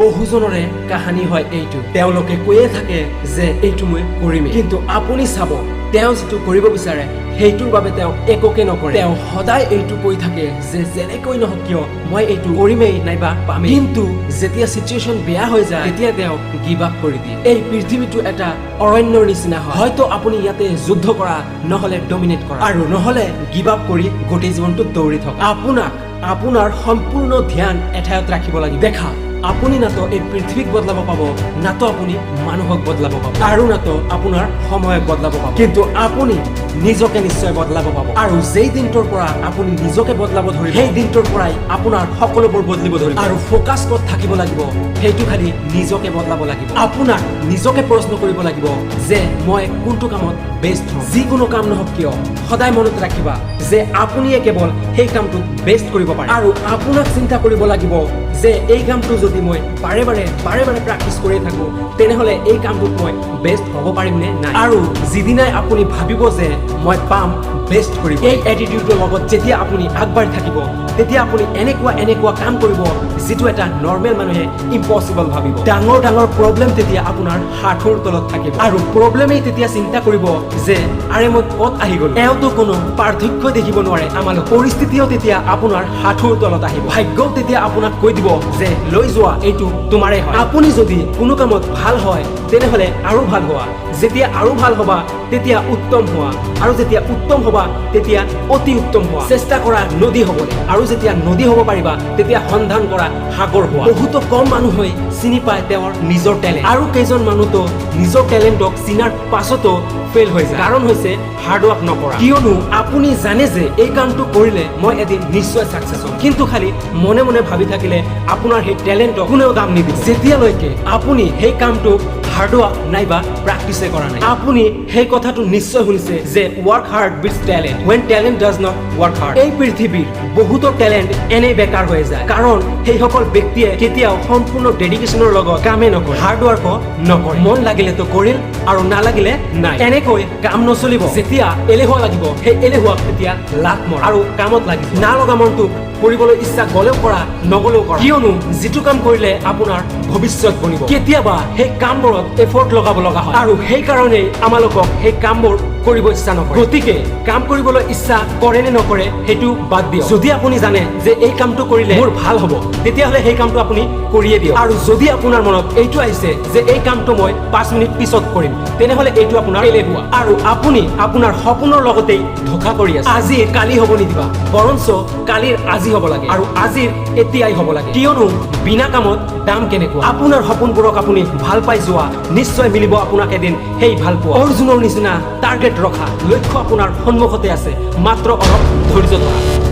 বহুজনৰে কাহিনী হয় এইটো তেওঁলোকে কৈয়ে থাকে যে এইটো মই কৰিমেই কিন্তু আপুনি চাব তেওঁ যেটো কৰিব বিচাৰে সেইটোৰ বাবে তেওঁ একোকে নকৰে তেওঁ সদায় এইটো কৈ থাকে যে যেনেকৈ নহওক কিয় মই এইটো কৰিমেই নাইবা পামেই কিন্তু যেতিয়া সিচুৱেচন বেয়া হৈ যায় তেতিয়া তেওঁ গিভ আপ কৰি দিয়ে এই পৃথিৱীটো এটা অৰণ্যৰ নিচিনা হয় হয়তো আপুনি ইয়াতে যুদ্ধ কৰা নহলে ডমিনেট কৰা আৰু নহলে গিভ আপ কৰি গোটেই জীৱনটো দৌৰি থকা আপোনাৰ সম্পূৰ্ণ ধ্যান এঠাইত ৰাখিব লাগিব দেখা আপুনি না তো এই পৃথিৱীক বদলাব পাব না তো আপুনি মানুহক বদলাব পাব আৰু না তো আপোনাৰ সময়ক বদলাব পাব কিন্তু আপুনি নিজকে নিশ্চয় বদলাব পাব আৰু যেই দিনটোৰ পৰা আপুনি নিজকে বদলাব ধৰিব সেই দিনটোৰ পৰাই আপোনাৰ সকলোবোৰ বদলিব ধৰিব আৰু ফোকাস ক'ত থাকিব লাগিব সেইটো খালি নিজকে বদলাব লাগিব আপোনাক নিজকে প্ৰশ্ন কৰিব লাগিব যে মই কোনটো কামত বেষ্ট হম যিকোনো কাম নহওক কিয় সদায় মনত ৰাখিবা যে আপুনিয়ে কেৱল সেই কামটো বেষ্ট কৰিব পাৰে আৰু আপোনাক চিন্তা কৰিব লাগিব যে এই কামটো যদি মই বাৰে বাৰে প্ৰেক্টিস কৰি থাকো তেনেহলে এই কামটোত মই বেষ্ট হ'ব পাৰিম নে নাই আৰু যিদিনাই আপুনি ভাবিব যে মই পাম বেষ্ট কৰিব এই এটিটিউডৰ লগত যেতিয়া আপুনি আগবাঢ়ি থাকিব তেতিয়া আপুনি এনেকুৱা কাম কৰিব যেটো এটা নৰমেল মানুহে ইম্পসিবল ভাবিব ডাঙৰ প্ৰবলেম তেতিয়া আপোনাৰ হাতৰ তলত থাকিব আৰু প্ৰবলেমেই তেতিয়া চিন্তা কৰিব যে আৰে মই কত আহি গলো এওতো কোনো পাৰ্থক্য দেখিব নোৱাৰে আমালৈ পৰিস্থিতিও তেতিয়া আপোনাৰ হাতৰ তলত আহিব ভাগ্যও তেতিয়া আপোনাক কৈ দিব যে লৈ যোৱা এইটো তোমাৰে হয় আপুনি যদি কোনো কামত ভাল হয় তেনেহলে আৰু ভাল হোৱা যেতিয়া আৰু ভাল হবা তেতিয়া উত্তম হোৱা আৰু যেতিয়া উত্তম হবা তেতিয়া অতি উত্তম হোৱা চেষ্টা কৰা নদী হ'বলৈ আৰু যেতিয়া নদী হ'ব পাৰিবা তেতিয়া সন্ধান কৰা সাগৰ হোৱা বহুত কম মানুহে চিনি পায় তেওঁৰ নিজৰ টেলেন্ট আৰু কেইজন মানুহতো নিজৰ টেলেন্টক চিনাৰ পাছতো ফেল হৈ যায় কাৰণ হৈছে হাৰ্ড ওয়াৰ্ক নকৰা কিয়নো আপুনি জানে যে এই কামটো কৰিলে মই এদিন নিশ্চয় সাকসেস হ'ম কিন্তু খালি মনে মনে ভাবি থাকিলে আপোনাৰ সেই টেলেন্টক কোনেও দাম নিদিব যেতিয়ালৈকে আপুনি সেই কামটো হাৰ্ড ওয়াৰ্ক নাইবা প্ৰ্যাকটিসে কৰা নাই আপুনি সেই কথাটো নিশ্চয় শুনিছে যে work hard beats talent when talent does not work hard এই পৃথিৱীৰ বহুত ট্যালেন্ট এনে বেকাৰ হৈ যায় কাৰণ সেই সকল ব্যক্তিয়ে কেতিয়াও সম্পূৰ্ণ ডেডিকেশনৰ লগত কামে নকৰে হাৰ্ড ওয়াৰ্ক নকৰে মন লাগিলে তো কৰিল আৰু না লাগিলে নাই এনেকৈ কাম নচলিব যেতিয়া এলেহুৱা লাগিব সেই এলেহুৱাক তেতিয়া লাখ মৰ আৰু কামত লাগিব না লগা মনটো কৰিবলৈ ইচ্ছা গলেও কৰা নগলেও কৰা কিয়নো যেটো কাম কৰিলে আপোনাৰ ভৱিষ্যত বনিব কেতিয়াবা সেই কামবোৰত এফৰ্ট লগাব লগা হয় আৰু সেই কাৰণে আমালোকক সেই কামবোৰ কৰিব ইচ্ছা নকৰে গতিকে কাম কৰিবলৈ ইচ্ছা কৰে নে নকৰে হেতু বাদ দিয়ক যদি আপুনি জানে যে এই কামটো কৰিলে মোৰ ভাল হ'ব তেতিয়াহলে সেই কামটো আপুনি কৰিয়ে দিয়ক আৰু যদি আপোনাৰ মনত এইটো আহিছে যে এই কামটো মই 5 মিনিট পিছত কৰিম তেনেহলে এইটো আপোনাৰ এলেহুৱা আৰু আপুনি আপোনাৰ সপোনৰ লগতেই ধোকা কৰি আছে আজি কালি হ'ব নিদিবা বৰঞ্চ কালিৰ আজি হ'ব লাগে আৰু আজিৰ এতিয়াই হ'ব লাগে কিয়নো বিনা কামত দাম কেনেকুৱা আপোনাৰ সপোনবোৰক আপুনি ভাল পাই যোৱা নিশ্চয় মিলিব আপোনাক এদিন সেই ভাল পোৱা অৰ্জুনৰ নিচিনা টাৰ্গেট ৰখা লক্ষ্য আপোনাৰ সন্মুখতে আছে মাত্ৰ অলপ ধৈৰ্য ধৰা